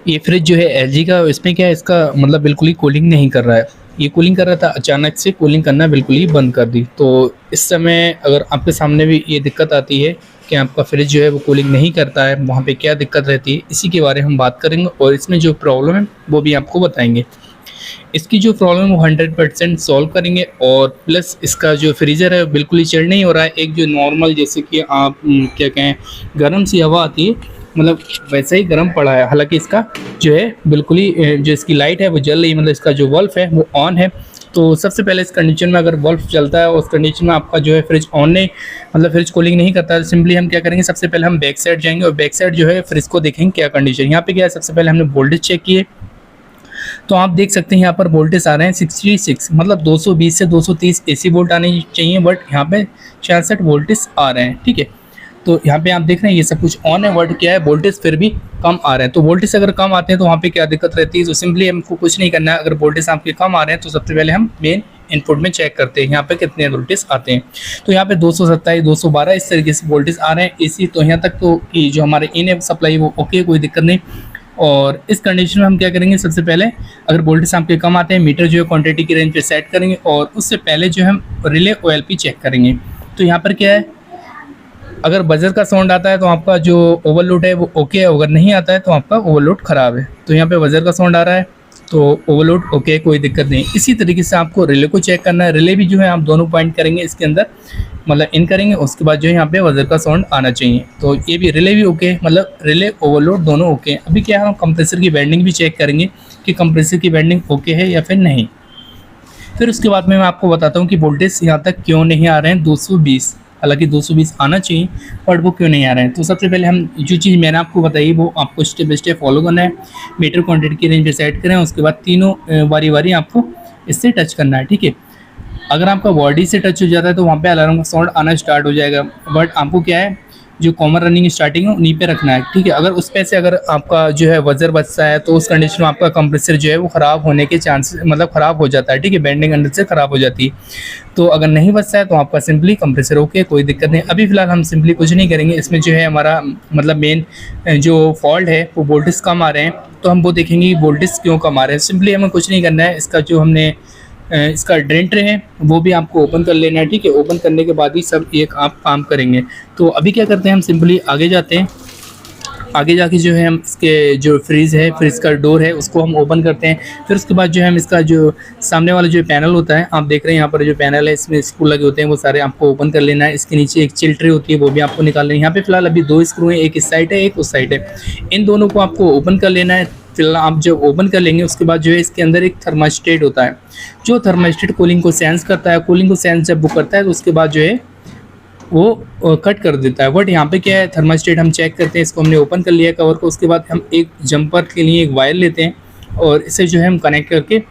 ये फ्रिज जो है एलजी का, इसमें क्या है, इसका मतलब बिल्कुल ही कूलिंग नहीं कर रहा है। ये कूलिंग कर रहा था, अचानक से कूलिंग करना बिल्कुल ही बंद कर दी। तो इस समय अगर आपके सामने भी ये दिक्कत आती है कि आपका फ्रिज जो है वो कूलिंग नहीं करता है, वहाँ पे क्या दिक्कत रहती है, इसी के बारे में हम बात करेंगे और इसमें जो प्रॉब्लम है वो भी आपको बताएंगे। इसकी जो प्रॉब्लम है वो 100% सॉल्व करेंगे और प्लस इसका जो फ्रीज़र है बिल्कुल ही चिल्ड नहीं हो रहा है। एक जो नॉर्मल जैसे कि आप क्या कहें, गर्म सी हवा आती है, मतलब वैसा ही गर्म पड़ा है। हालांकि इसका जो है बिल्कुल ही जो इसकी लाइट है वो जल रही है, मतलब इसका जो बल्ब है वो ऑन है। तो सबसे पहले इस कंडीशन में अगर बल्ब चलता है और उस कंडीशन में आपका जो है फ्रिज ऑन नहीं, मतलब फ्रिज कूलिंग नहीं करता है, तो सिंपली हम क्या करेंगे, सबसे पहले हम बैक साइड जाएंगे और बैक साइड जो है फ्रिज को देखेंगे क्या कंडीशन। यहाँ पे क्या है, सबसे पहले हमने वोल्टेज चेक किए तो आप देख सकते हैं यहाँ पर वोल्टेज आ रहे हैं 66, मतलब 220 से 230 एसी वोल्ट आने चाहिए, बट यहाँ पे 66 वोल्टेज आ रहे हैं। ठीक है, तो यहाँ पे आप देख रहे हैं ये सब कुछ ऑन है, बट क्या है, वोल्टेज फिर भी कम आ रहे हैं। तो वोल्टेज अगर कम आते हैं तो वहाँ पे क्या दिक्कत रहती है, तो सिंपली हमको कुछ नहीं करना है। अगर वोल्टेज आपके कम आ रहे हैं तो सबसे पहले हम मेन इनपुट में चेक करते हैं यहाँ पे कितने वोल्टेज आते हैं। तो यहाँ पे 227, 212 इस तरीके से वोल्टेज आ रहे हैं एसी। तो यहाँ तक तो कि जो हमारे इन सप्लाई वो ओके, कोई दिक्कत नहीं। और इस कंडीशन में हम क्या करेंगे, सबसे पहले अगर वोल्टेज आपके कम आते हैं, मीटर जो है क्वांटिटी की रेंज पे सेट करेंगे और उससे पहले जो हम रिले ओएलपी चेक करेंगे। तो यहाँ पर क्या है, अगर बजर का साउंड आता है तो आपका जो ओवरलोड है वो ओके है, अगर नहीं आता है तो आपका ओवरलोड ख़राब है। तो यहाँ पे बजर का साउंड आ रहा है तो ओवरलोड ओके, कोई दिक्कत नहीं। इसी तरीके से आपको रिले को चेक करना है। रिले भी जो है आप दोनों पॉइंट करेंगे इसके अंदर, मतलब इन करेंगे, उसके बाद जो है यहाँ पे बजर का साउंड आना चाहिए। तो ये भी रिले भी ओके, मतलब रिले ओवरलोड दोनों ओके। अभी क्या है, हम कंप्रेसर की बेंडिंग भी चेक करेंगे कि कंप्रेसर की बेंडिंग ओके है या फिर नहीं। फिर उसके बाद में मैं आपको बताता हूँ कि वोल्टेज यहाँ तक क्यों नहीं आ रहे हैं 220, हालांकि 220 आना चाहिए बट वो क्यों नहीं आ रहे हैं। तो सबसे पहले हम जो चीज़ मैंने आपको बताई वो आपको स्टेप बाई स्टेप फॉलो करना है। मीटर क्वांटिटी की रेंज पे सेट करें, उसके बाद तीनों बारी बारी आपको इससे टच करना है। ठीक है, अगर आपका बॉडी से टच हो जाता है तो वहाँ पे अलार्म का साउंड आना स्टार्ट हो जाएगा, बट आपको क्या है, जो कॉमन रनिंग स्टार्टिंग है उन्हीं पे रखना है। ठीक है, अगर उस पे से अगर आपका जो है वजर बचता है तो उस कंडीशन में आपका कंप्रेसर जो है वो ख़राब होने के चांसेस, मतलब ख़राब हो जाता है। ठीक है, बेंडिंग अंदर से ख़राब हो जाती है। तो अगर नहीं बचता है तो आपका सिंपली कंप्रेसर ओके, कोई दिक्कत नहीं। अभी फ़िलहाल हम सिंपली कुछ नहीं करेंगे, इसमें जो है हमारा मतलब मेन जो फॉल्ट है वो वोल्टेज कम आ रहे हैं, तो हम वो देखेंगे वोल्टेज क्यों कम आ रहे हैं। सिंपली हमें कुछ नहीं करना है, इसका जो हमने इसका ड्रेन ट्रे है वो भी आपको ओपन कर लेना है। ठीक है, ओपन करने के बाद ही सब एक आप काम करेंगे। तो अभी क्या करते हैं, हम सिंपली आगे जाते हैं। आगे जाके जो है हम इसके जो फ्रिज है, फ्रिज का डोर है उसको हम ओपन करते हैं। फिर उसके बाद जो है हम इसका जो सामने वाला जो पैनल होता है, आप देख रहे हैं यहाँ पर जो पैनल है इसमें स्क्रू लगे होते हैं, वो सारे आपको ओपन कर लेना है। इसके नीचे एक चिल ट्रे होती है वो भी आपको निकाल लेना है। यहाँ पे फिलहाल अभी 2 स्क्रू हैं, एक इस साइड है एक उस साइड है, इन दोनों को आपको ओपन कर लेना है। फिलहाल आप जब ओपन कर लेंगे उसके बाद जो है इसके अंदर एक थर्मास्टेट होता है, जो थर्मास्टेट कूलिंग को सेंस करता है। कूलिंग को सेंस जब वो करता है तो उसके बाद जो है वो कट कर देता है। बट यहाँ पे क्या है, थर्मास्टेट हम चेक करते हैं, इसको हमने ओपन कर लिया कवर को। उसके बाद हम एक जंपर के लिए एक वायर लेते हैं और इसे जो है हम कनेक्ट करके,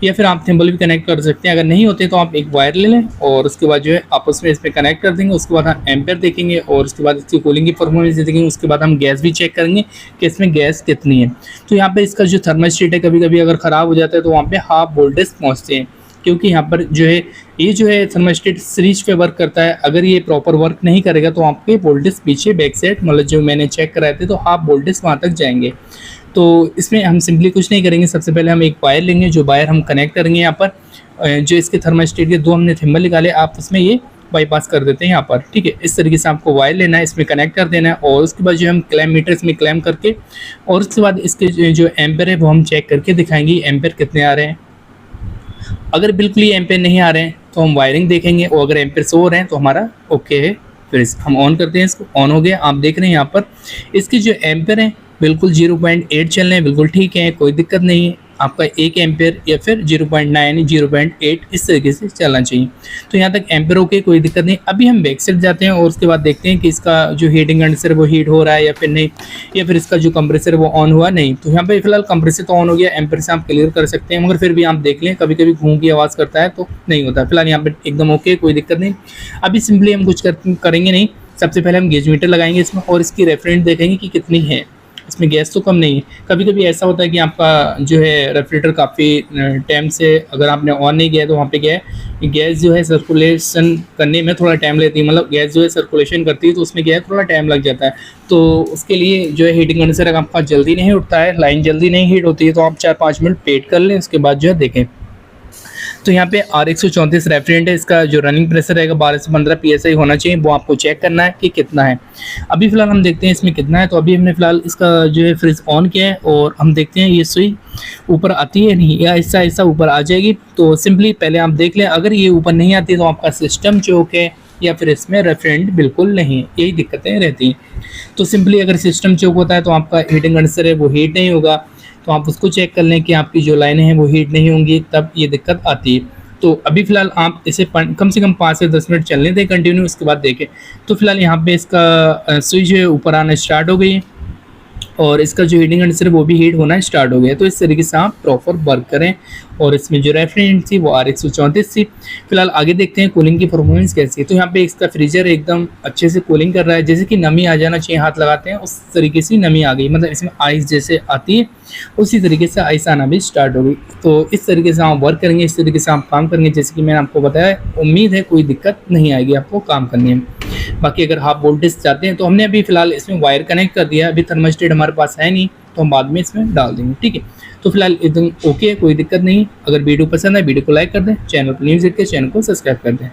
या फिर आप थिम्बल भी कनेक्ट कर सकते हैं। अगर नहीं होते तो आप एक वायर ले लें और उसके बाद जो है आपस में इस पर कनेक्ट कर देंगे। उसके बाद हम एम्पेयर देखेंगे और उसके बाद इसकी कूलिंग की परफॉर्मेंस देखेंगे। उसके बाद हम गैस भी चेक करेंगे कि इसमें गैस कितनी है। तो यहाँ पे इसका जो थर्मास्टेट है कभी कभी अगर ख़राब हो जाता है तो वहाँ पे हाफ वोल्टेज पहुँचते हैं, क्योंकि यहाँ पर जो है ये जो है थर्मास्टेट सीरीज पे वर्क करता है। अगर ये प्रॉपर वर्क नहीं करेगा तो आपके वोल्टेज पीछे बैक साइड, मतलब जो मैंने चेक कराए थे, तो हाफ वोल्टेज वहाँ तक जाएंगे। तो इसमें हम सिंपली कुछ नहीं करेंगे, सबसे पहले हम एक वायर लेंगे, जो वायर हम कनेक्ट करेंगे यहाँ पर जो इसके थर्मास्टेट के 2 हमने थिम्बल निकाले, आप उसमें ये बाईपास कर देते हैं यहाँ पर। ठीक है, इस तरीके से आपको वायर लेना है, इसमें कनेक्ट कर देना है और उसके बाद जो हम क्लैम मीटर इसमें क्लैम करके, और उसके बाद इसके जो एम्पेयर है वो हम चेक करके दिखाएंगे एम्पेयर कितने आ रहे हैं। अगर बिल्कुल ही एम्पेयर नहीं आ रहे हैं तो हम वायरिंग देखेंगे, और अगर एम्पेयर शो हो रहे हैं तो हमारा ओके है। फिर हम ऑन करते हैं, इसको ऑन हो गया। आप देख रहे हैं यहाँ पर इसके जो एम्पेयर हैं बिल्कुल 0.8 चल रहे हैं, बिल्कुल ठीक है, कोई दिक्कत नहीं है। आपका 1 एम्पेयर या फिर 0.9 0.8 इस तरीके से चलना चाहिए। तो यहाँ तक एम्पेयर ओके, कोई दिक्कत नहीं। अभी हम बैक साइड जाते हैं और उसके बाद देखते हैं कि इसका जो हीटिंग कंडेंसर वो हीट हो रहा है या फिर नहीं, या फिर इसका जो कंप्रेसर वो ऑन हुआ नहीं। तो यहाँ पे फिलहाल कंप्रेसर तो ऑन हो गया, एम्पेयर से आप क्लियर कर सकते हैं, मगर फिर भी आप देख लें कभी कभी घूम की आवाज़ करता है तो नहीं होता। फिलहाल यहाँ पे एकदम ओके, कोई दिक्कत नहीं। अभी सिंपली हम कुछ करेंगे नहीं, सबसे पहले हम गेज मीटर लगाएंगे इसमें और इसकी रेफरेंस देखेंगे कि कितनी है। इसमें गैस तो कम नहीं है। कभी कभी ऐसा होता है कि आपका जो है रेफ्रिजरेटर काफ़ी टाइम से अगर आपने ऑन नहीं किया तो वहाँ पे क्या है, गैस जो है सर्कुलेशन करने में थोड़ा टाइम लेती है, मतलब गैस जो है सर्कुलेशन करती है तो उसमें क्या है थोड़ा टाइम लग जाता है। तो उसके लिए जो है हीटिंग कंडेंसर अगर आपका जल्दी नहीं उठता है, लाइन जल्दी नहीं हीट होती है, तो आप 4-5 मिनट वेट कर लें, उसके बाद जो है देखें। तो यहाँ पे R134 रेफ्रिजरेंट है, इसका जो रनिंग प्रेशर रहेगा 12 से 15 PSI होना चाहिए, वो आपको चेक करना है कि कितना है। अभी फ़िलहाल हम देखते हैं इसमें कितना है। तो अभी हमने फ़िलहाल इसका जो है फ्रिज ऑन किया है और हम देखते हैं ये सुई ऊपर आती है नहीं, या ऐसा ऐसा ऊपर आ जाएगी। तो सिंपली पहले आप देख लें, अगर ये ऊपर नहीं आती तो आपका सिस्टम चोक है या फिर इसमें रेफ्रिजरेंट बिल्कुल नहीं है, यही दिक्कतें रहती हैं। तो सिंपली अगर सिस्टम चोक होता है तो आपका हीटिंग कंडेंसर है वो हीट नहीं होगा, तो आप उसको चेक कर लें कि आपकी जो लाइनें हैं वो हीट नहीं होंगी, तब ये दिक्कत आती है। तो अभी फ़िलहाल आप इसे कम से कम 5 से 10 मिनट चलने दें कंटिन्यू, उसके बाद देखें। तो फ़िलहाल यहाँ पे इसका स्विच है ऊपर आना स्टार्ट हो गई है और इसका जो हीटिंग कंडेंसर है वो भी हीट होना स्टार्ट हो गया। तो इस तरीके से आप प्रॉपर वर्क करें। और इसमें जो रेफ्रिजरेंट थी वो R134 थी। फिलहाल आगे देखते हैं कूलिंग की परफॉर्मेंस कैसी है। तो यहाँ पे इसका फ्रीजर एकदम अच्छे से कूलिंग कर रहा है, जैसे कि नमी आ जाना चाहिए हाथ लगाते हैं उस तरीके से नमी आ गई, मतलब इसमें आइस जैसे आती है उसी तरीके से आइस आना भी स्टार्ट हो गई। तो इस तरीके से आप वर्क करेंगे, इस तरीके से आप काम करेंगे जैसे कि मैंने आपको बताया। उम्मीद है कोई दिक्कत नहीं आएगी आपको काम करने में। बाकी अगर हाफ वोल्टेज चाहते हैं तो हमने अभी फ़िलहाल इसमें वायर कनेक्ट कर दिया है, अभी थर्मोस्टेट हमारे पास है नहीं, तो हम बाद में इसमें डाल देंगे, ठीक है। तो फिलहाल एकदम ओके है, कोई दिक्कत नहीं। अगर वीडियो पसंद है वीडियो को लाइक कर दें, चैनल पर न्यूज़ देखते चैनल को सब्सक्राइब कर दें।